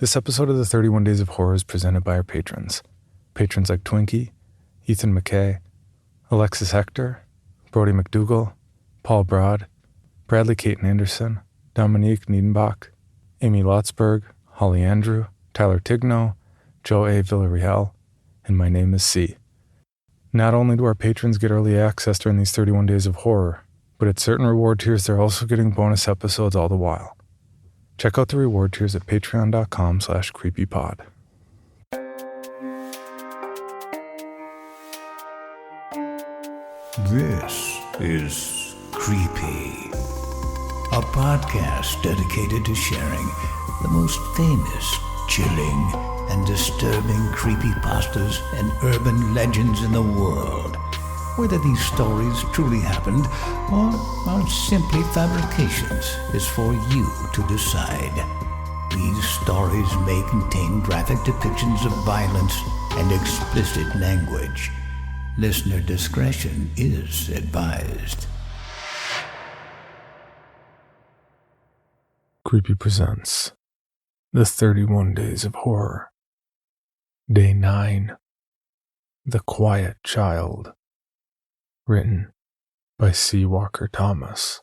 This episode of the 31 Days of Horror is presented by our patrons. Patrons like Twinkie, Ethan McKay, Alexis Hector, Brody McDougall, Paul Broad, Bradley Caton Anderson, Dominique Niedenbach, Amy Lotzberg, Holly Andrew, Tyler Tigno, Joe A. Villarreal, and my name is C. Not only do our patrons get early access during these 31 Days of Horror, but at certain reward tiers they're also getting bonus episodes all the while. Check out the reward tiers at patreon.com/creepypod. This is Creepy, a podcast dedicated to sharing the most famous, chilling, and disturbing creepypastas and urban legends in the world. Whether these stories truly happened or are simply fabrications is for you to decide. These stories may contain graphic depictions of violence and explicit language. Listener discretion is advised. Creepy presents The 31 Days of Horror. Day 9. The Quiet Child. Written by C. Walker Thomas.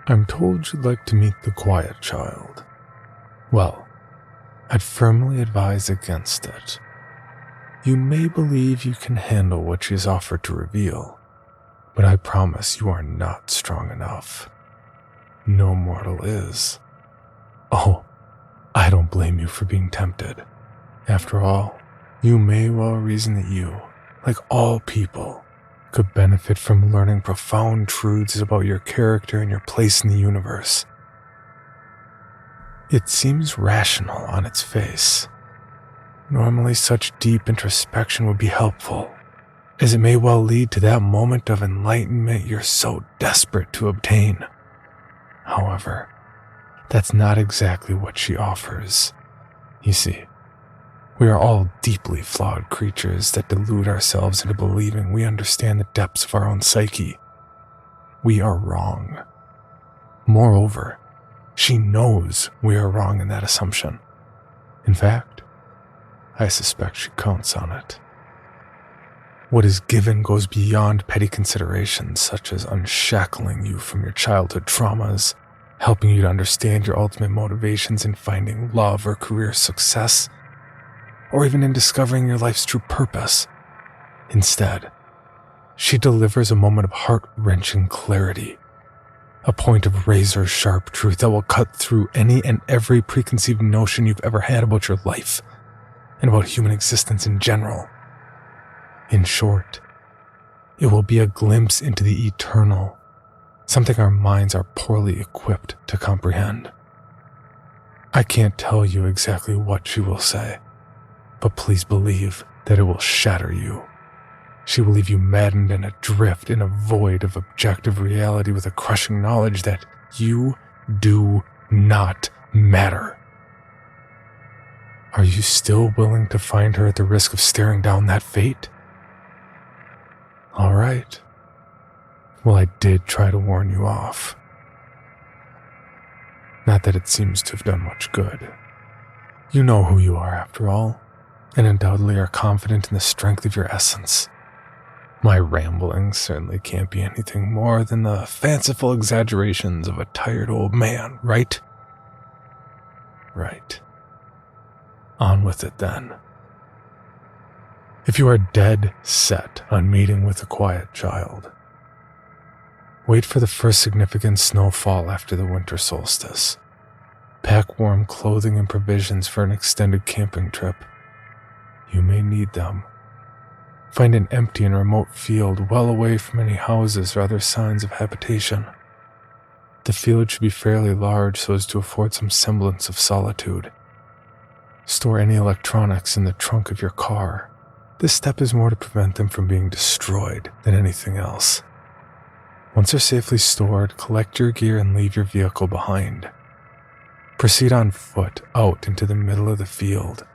I'm told you'd like to meet the quiet child. Well, I'd firmly advise against it. You may believe you can handle what she's offered to reveal, but I promise you are not strong enough. No mortal is. Oh, I don't blame you for being tempted. After all, you may well reason that you, like all people, could benefit from learning profound truths about your character and your place in the universe. It seems rational on its face. Normally, such deep introspection would be helpful, as it may well lead to that moment of enlightenment you're so desperate to obtain. However, that's not exactly what she offers. You see, we are all deeply flawed creatures that delude ourselves into believing we understand the depths of our own psyche. We are wrong. Moreover, she knows we are wrong in that assumption. In fact, I suspect she counts on it. What is given goes beyond petty considerations such as unshackling you from your childhood traumas, helping you to understand your ultimate motivations in finding love or career success, or even in discovering your life's true purpose. Instead, she delivers a moment of heart-wrenching clarity, a point of razor-sharp truth that will cut through any and every preconceived notion you've ever had about your life and about human existence in general. In short, it will be a glimpse into the eternal, something our minds are poorly equipped to comprehend. I can't tell you exactly what she will say, but please believe that it will shatter you. She will leave you maddened and adrift in a void of objective reality with a crushing knowledge that you do not matter. Are you still willing to find her at the risk of staring down that fate? All right. Well, I did try to warn you off. Not that it seems to have done much good. You know who you are after all, and undoubtedly are confident in the strength of your essence. My ramblings certainly can't be anything more than the fanciful exaggerations of a tired old man, right? Right. On with it then. If you are dead set on meeting with the quiet child, wait for the first significant snowfall after the winter solstice. Pack warm clothing and provisions for an extended camping trip. You may need them. Find an empty and remote field well away from any houses or other signs of habitation. The field should be fairly large so as to afford some semblance of solitude. Store any electronics in the trunk of your car. This step is more to prevent them from being destroyed than anything else. Once they're safely stored, collect your gear and leave your vehicle behind. Proceed on foot out into the middle of the field.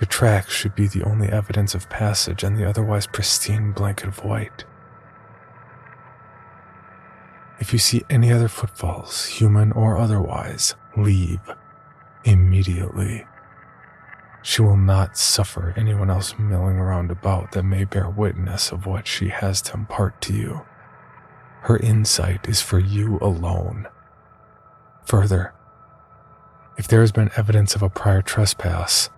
Your tracks should be the only evidence of passage on the otherwise pristine blanket of white. If you see any other footfalls, human or otherwise, leave immediately. She will not suffer anyone else milling around about that may bear witness of what she has to impart to you. Her insight is for you alone. Further, if there has been evidence of a prior trespass,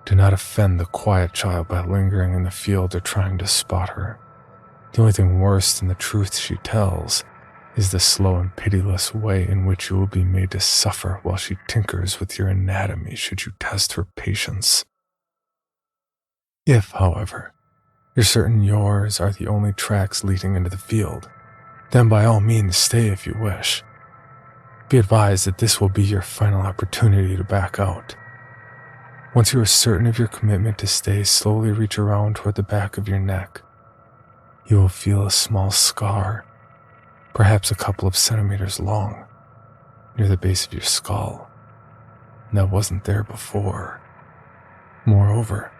do not offend the quiet child by lingering in the field or trying to spot her. The only thing worse than the truth she tells is the slow and pitiless way in which you will be made to suffer while she tinkers with your anatomy should you test her patience. If, however, you're certain yours are the only tracks leading into the field, then by all means stay if you wish. Be advised that this will be your final opportunity to back out. Once you are certain of your commitment to stay, slowly reach around toward the back of your neck. You will feel a small scar, perhaps a couple of centimeters long, near the base of your skull. That wasn't there before. Moreover,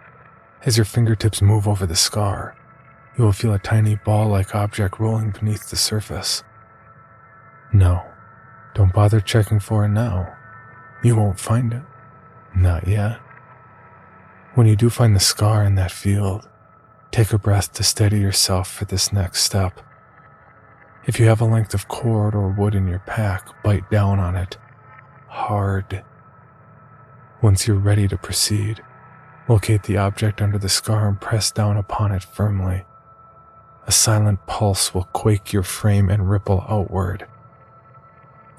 as your fingertips move over the scar, you will feel a tiny ball-like object rolling beneath the surface. No, don't bother checking for it now. You won't find it. Not yet. When you do find the scar in that field, take a breath to steady yourself for this next step. If you have a length of cord or wood in your pack, bite down on it hard. Once you're ready to proceed, locate the object under the scar and press down upon it firmly. A silent pulse will quake your frame and ripple outward.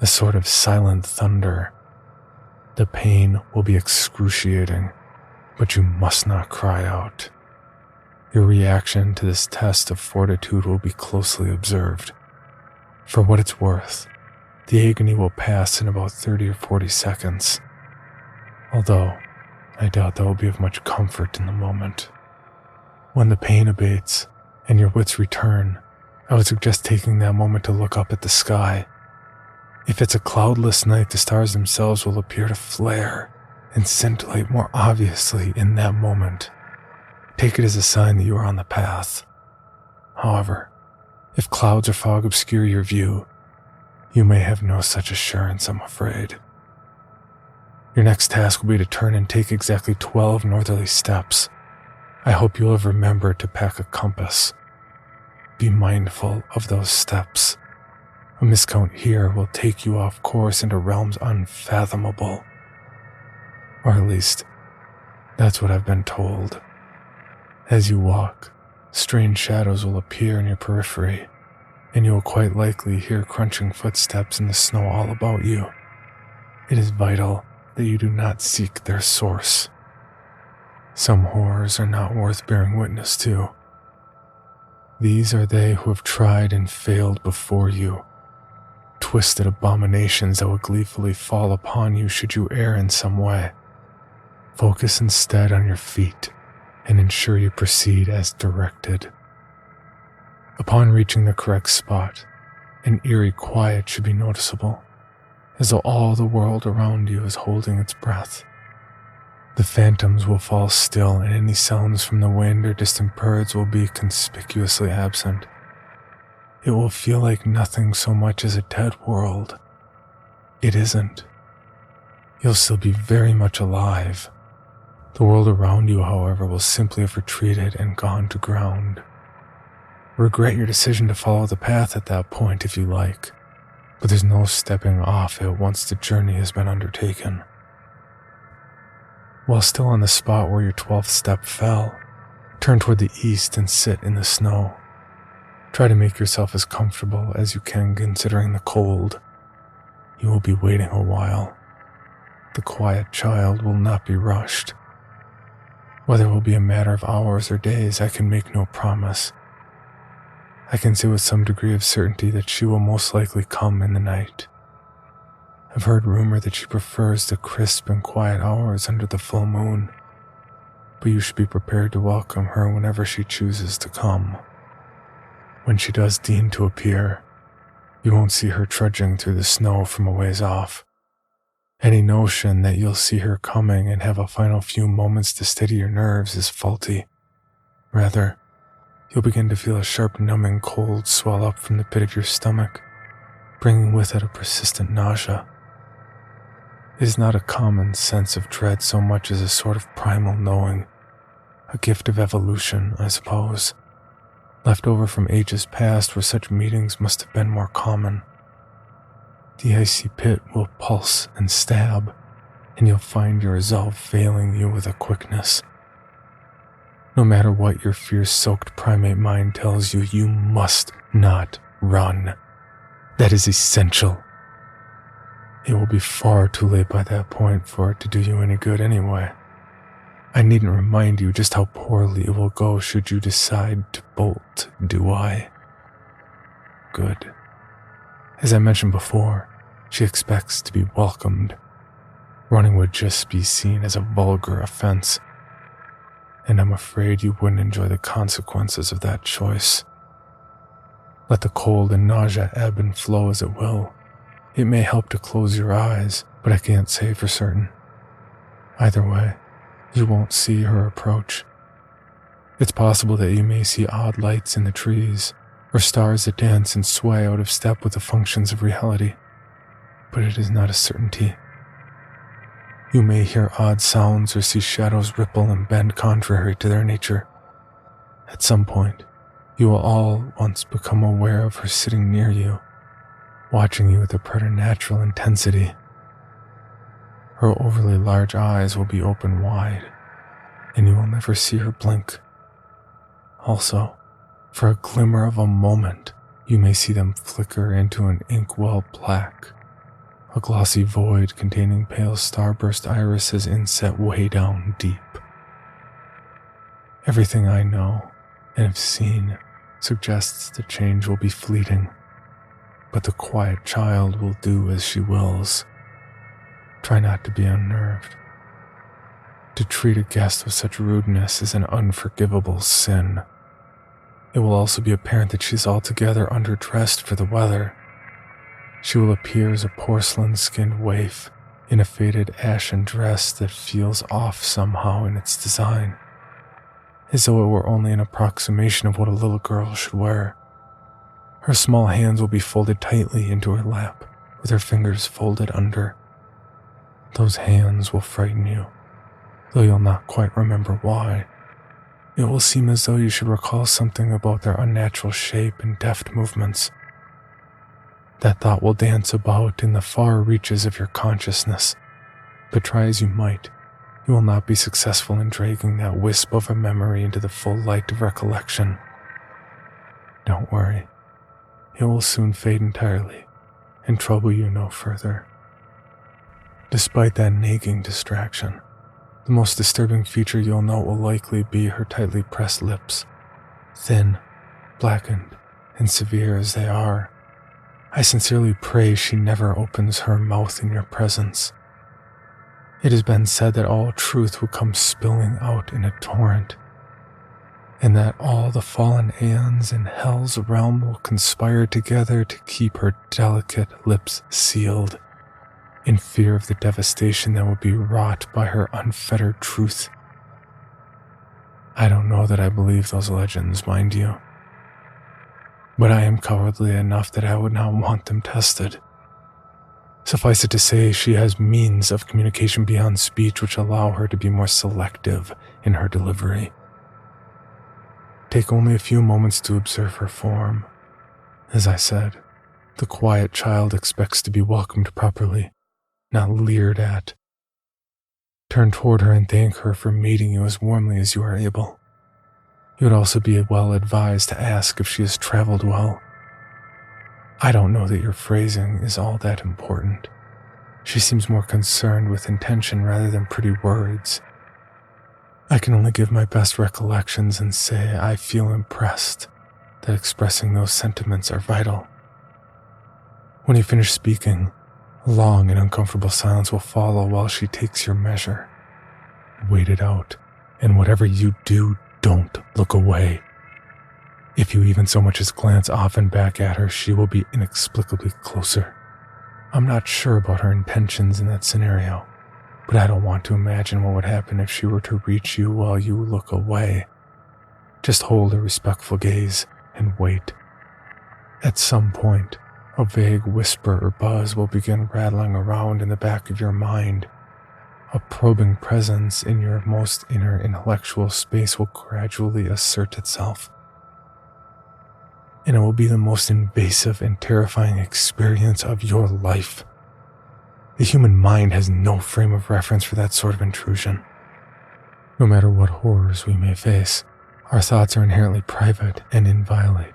A sort of silent thunder. The pain will be excruciating, but you must not cry out. Your reaction to this test of fortitude will be closely observed. For what it's worth, the agony will pass in about 30 or 40 seconds, although I doubt that will be of much comfort in the moment. When the pain abates and your wits return, I would suggest taking that moment to look up at the sky. If it's a cloudless night, the stars themselves will appear to flare and scintillate more obviously in that moment. Take it as a sign that you are on the path. However, if clouds or fog obscure your view, you may have no such assurance, I'm afraid. Your next task will be to turn and take exactly 12 northerly steps. I hope you'll have remembered to pack a compass. Be mindful of those steps. A miscount here will take you off course into realms unfathomable. Or at least, that's what I've been told. As you walk, strange shadows will appear in your periphery, and you will quite likely hear crunching footsteps in the snow all about you. It is vital that you do not seek their source. Some horrors are not worth bearing witness to. These are they who have tried and failed before you. Twisted abominations that will gleefully fall upon you should you err in some way. Focus instead on your feet and ensure you proceed as directed. Upon reaching the correct spot, an eerie quiet should be noticeable, as though all the world around you is holding its breath. The phantoms will fall still, and any sounds from the wind or distant birds will be conspicuously absent. It will feel like nothing so much as a dead world. It isn't. You'll still be very much alive. The world around you, however, will simply have retreated and gone to ground. Regret your decision to follow the path at that point if you like, but there's no stepping off it once the journey has been undertaken. While still on the spot where your 12th step fell, turn toward the east and sit in the snow. Try to make yourself as comfortable as you can considering the cold. You will be waiting a while. The quiet child will not be rushed. Whether it will be a matter of hours or days, I can make no promise. I can say with some degree of certainty that she will most likely come in the night. I've heard rumor that she prefers the crisp and quiet hours under the full moon, but you should be prepared to welcome her whenever she chooses to come. When she does deign to appear, you won't see her trudging through the snow from a ways off. Any notion that you'll see her coming and have a final few moments to steady your nerves is faulty. Rather, you'll begin to feel a sharp numbing cold swell up from the pit of your stomach. bringing with it a persistent nausea. It is not a common sense of dread so much as a sort of primal knowing, a gift of evolution, I suppose, left over from ages past where such meetings must have been more common. The icy pit will pulse and stab, and you'll find your resolve failing you with a quickness. No matter what your fear-soaked primate mind tells you, you must not run. That is essential. It will be far too late by that point for it to do you any good anyway. I needn't remind you just how poorly it will go should you decide to bolt, do I? Good. As I mentioned before, she expects to be welcomed. Running would just be seen as a vulgar offense, and I'm afraid you wouldn't enjoy the consequences of that choice. Let the cold and nausea ebb and flow as it will. It may help to close your eyes, but I can't say for certain. Either way, you won't see her approach. It's possible that you may see odd lights in the trees, or stars that dance and sway out of step with the functions of reality, but it is not a certainty. You may hear odd sounds or see shadows ripple and bend contrary to their nature. At some point, you will all once become aware of her sitting near you, watching you with a preternatural intensity. Her overly large eyes will be open wide, and you will never see her blink. Also, for a glimmer of a moment, you may see them flicker into an inkwell black, a glossy void containing pale starburst irises inset way down deep. Everything I know and have seen suggests the change will be fleeting, but the quiet child will do as she wills. Try not to be unnerved. To treat a guest with such rudeness is an unforgivable sin. It will also be apparent that she is altogether underdressed for the weather. She will appear as a porcelain-skinned waif in a faded ashen dress that feels off somehow in its design, as though it were only an approximation of what a little girl should wear. Her small hands will be folded tightly into her lap, with her fingers folded under. Those hands will frighten you, though you'll not quite remember why. It will seem as though you should recall something about their unnatural shape and deft movements. That thought will dance about in the far reaches of your consciousness, but try as you might, you will not be successful in dragging that wisp of a memory into the full light of recollection. Don't worry, it will soon fade entirely and trouble you no further. Despite that nagging distraction, the most disturbing feature you'll note will likely be her tightly pressed lips, thin, blackened, and severe as they are. I sincerely pray she never opens her mouth in your presence. It has been said that all truth will come spilling out in a torrent, and that all the fallen aeons in hell's realm will conspire together to keep her delicate lips sealed, in fear of the devastation that will be wrought by her unfettered truth. I don't know that I believe those legends, mind you, but I am cowardly enough that I would not want them tested. Suffice it to say, she has means of communication beyond speech which allow her to be more selective in her delivery. Take only a few moments to observe her form. As I said, the quiet child expects to be welcomed properly, not leered at. Turn toward her and thank her for meeting you as warmly as you are able. You would also be well advised to ask if she has traveled well. I don't know that your phrasing is all that important. She seems more concerned with intention rather than pretty words. I can only give my best recollections and say I feel impressed that expressing those sentiments are vital. When you finish speaking, a long and uncomfortable silence will follow while she takes your measure. Wait it out, and whatever you do, don't look away. If you even so much as glance off and back at her, she will be inexplicably closer. I'm not sure about her intentions in that scenario, but I don't want to imagine what would happen if she were to reach you while you look away. Just hold a respectful gaze and wait. At some point, A vague whisper or buzz will begin rattling around in the back of your mind. A probing presence in your most inner intellectual space will gradually assert itself. And it will be the most invasive and terrifying experience of your life. The human mind has no frame of reference for that sort of intrusion. No matter what horrors we may face, our thoughts are inherently private and inviolate.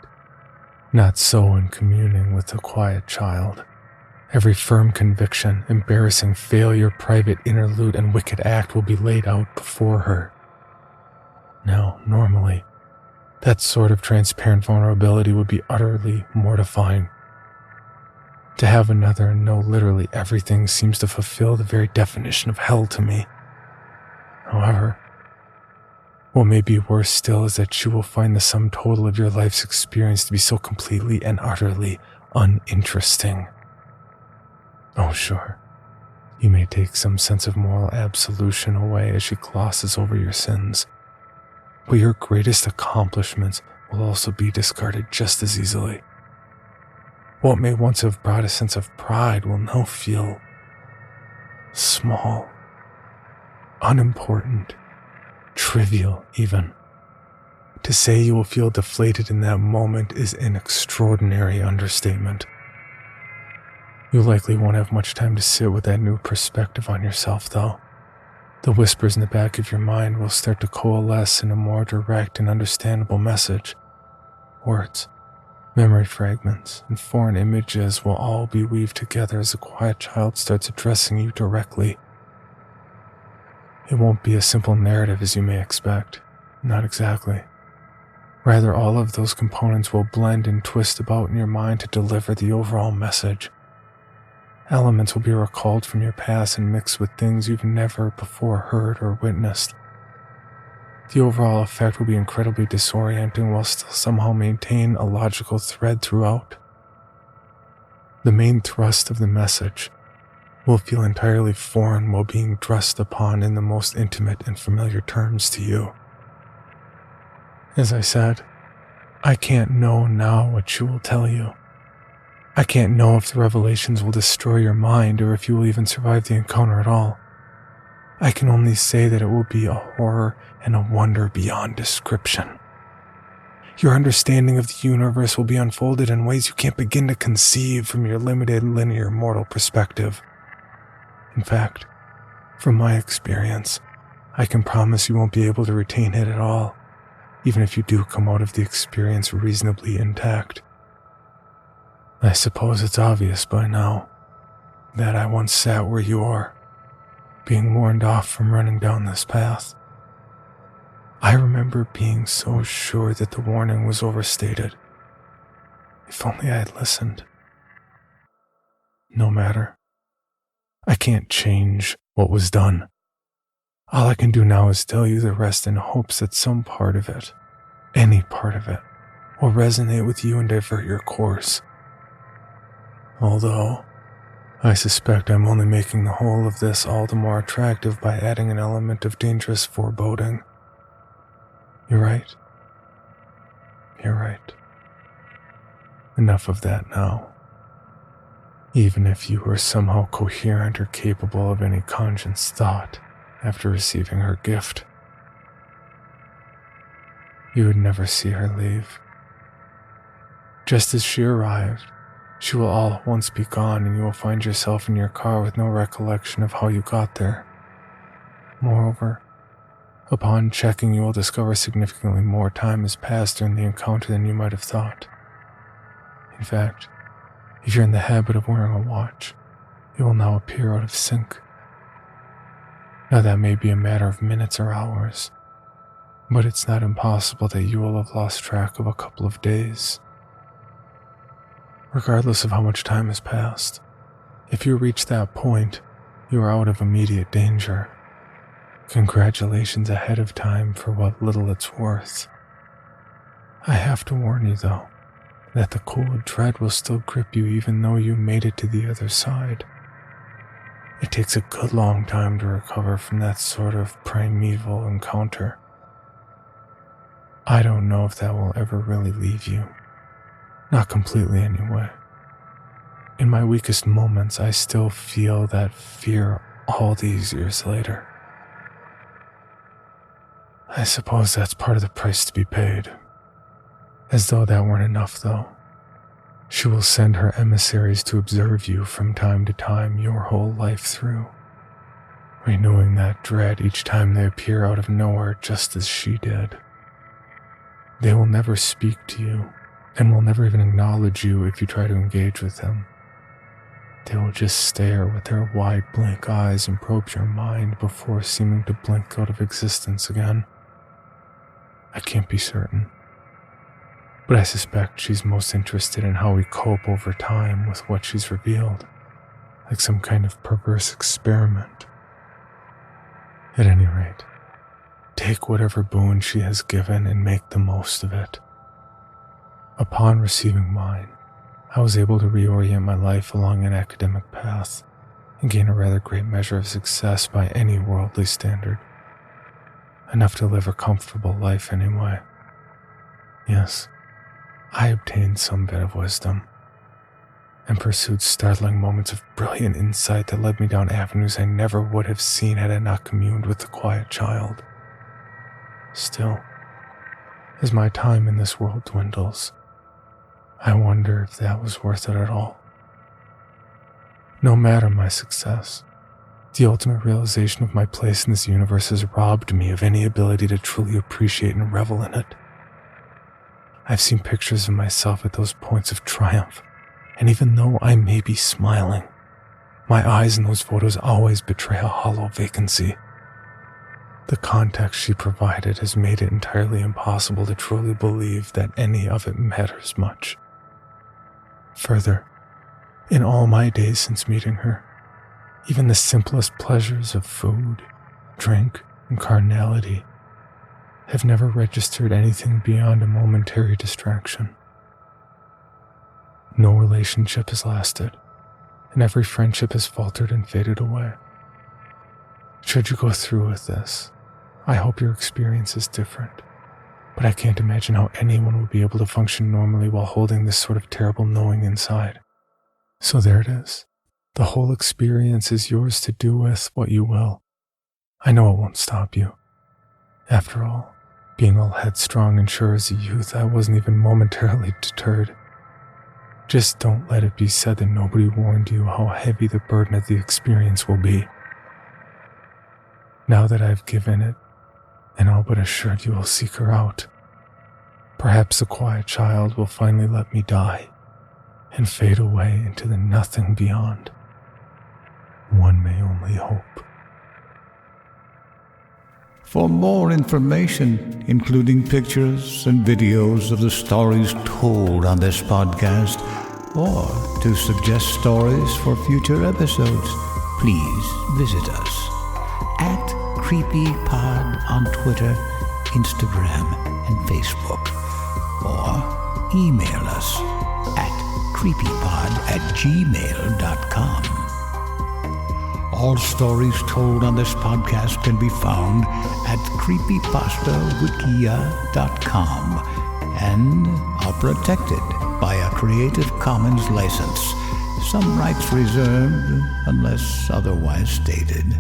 Not so in communing with the quiet child. Every firm conviction, embarrassing failure, private interlude, and wicked act will be laid out before her. Now, normally, that sort of transparent vulnerability would be utterly mortifying. To have another know literally everything seems to fulfill the very definition of hell to me. However, what may be worse still is that you will find the sum total of your life's experience to be so completely and utterly uninteresting. Oh, sure, you may take some sense of moral absolution away as she glosses over your sins, but your greatest accomplishments will also be discarded just as easily. What may once have brought a sense of pride will now feel small, unimportant, trivial even. To say you will feel deflated in that moment is an extraordinary understatement. You likely won't have much time to sit with that new perspective on yourself, though. The whispers in the back of your mind will start to coalesce in a more direct and understandable message. Words, memory fragments, and foreign images will all be weaved together as a quiet child starts addressing you directly. It won't be a simple narrative as you may expect. Not exactly. Rather, all of those components will blend and twist about in your mind to deliver the overall message. Elements will be recalled from your past and mixed with things you've never before heard or witnessed. The overall effect will be incredibly disorienting while still somehow maintain a logical thread throughout. The main thrust of the message will feel entirely foreign while being dressed upon in the most intimate and familiar terms to you. As I said, I can't know now what she will tell you. I can't know if the revelations will destroy your mind or if you will even survive the encounter at all. I can only say that it will be a horror and a wonder beyond description. Your understanding of the universe will be unfolded in ways you can't begin to conceive from your limited linear mortal perspective. In fact, from my experience, I can promise you won't be able to retain it at all, even if you do come out of the experience reasonably intact. I suppose it's obvious by now that I once sat where you are, being warned off from running down this path. I remember being so sure that the warning was overstated. If only I had listened. No matter. I can't change what was done. All I can do now is tell you the rest in hopes that some part of it, any part of it, will resonate with you and divert your course. Although, I suspect I'm only making the whole of this all the more attractive by adding an element of dangerous foreboding. You're right. You're right. Enough of that now. Even if you were somehow coherent or capable of any conscious thought after receiving her gift, you would never see her leave. Just as she arrived, she will all at once be gone and you will find yourself in your car with no recollection of how you got there. Moreover, upon checking you will discover significantly more time has passed during the encounter than you might have thought. In fact, if you're in the habit of wearing a watch, it will now appear out of sync. Now that may be a matter of minutes or hours, but it's not impossible that you will have lost track of a couple of days. Regardless of how much time has passed, if you reach that point, you are out of immediate danger. Congratulations ahead of time for what little it's worth. I have to warn you, though, that the cold dread will still grip you even though you made it to the other side. It takes a good long time to recover from that sort of primeval encounter. I don't know if that will ever really leave you. Not completely, anyway. In my weakest moments, I still feel that fear all these years later. I suppose that's part of the price to be paid. As though that weren't enough, though. She will send her emissaries to observe you from time to time your whole life through, renewing that dread each time they appear out of nowhere just as she did. They will never speak to you, and will never even acknowledge you if you try to engage with them. They will just stare with their wide blank eyes and probe your mind before seeming to blink out of existence again. I can't be certain, but I suspect she's most interested in how we cope over time with what she's revealed, like some kind of perverse experiment. At any rate, take whatever boon she has given and make the most of it. Upon receiving mine, I was able to reorient my life along an academic path and gain a rather great measure of success by any worldly standard. Enough to live a comfortable life anyway. Yes, I obtained some bit of wisdom and pursued startling moments of brilliant insight that led me down avenues I never would have seen had I not communed with the quiet child. Still, as my time in this world dwindles, I wonder if that was worth it at all. No matter my success, the ultimate realization of my place in this universe has robbed me of any ability to truly appreciate and revel in it. I've seen pictures of myself at those points of triumph, and even though I may be smiling, my eyes in those photos always betray a hollow vacancy. The context she provided has made it entirely impossible to truly believe that any of it matters much. Further, in all my days since meeting her, even the simplest pleasures of food, drink, and carnality have never registered anything beyond a momentary distraction. No relationship has lasted, and every friendship has faltered and faded away. Should you go through with this, I hope your experience is different, but I can't imagine how anyone would be able to function normally while holding this sort of terrible knowing inside. So there it is. The whole experience is yours to do with what you will. I know it won't stop you. After all, being all headstrong and sure as a youth, I wasn't even momentarily deterred. Just don't let it be said that nobody warned you how heavy the burden of the experience will be. Now that I've given it, and all but assured you will seek her out, perhaps the quiet child will finally let me die and fade away into the nothing beyond. One may only hope. For more information, including pictures and videos of the stories told on this podcast, or to suggest stories for future episodes, please visit us at CreepyPod on Twitter, Instagram, and Facebook, or email us at creepypod@gmail.com. All stories told on this podcast can be found at creepypastawikia.com and are protected by a Creative Commons license. Some rights reserved unless otherwise stated.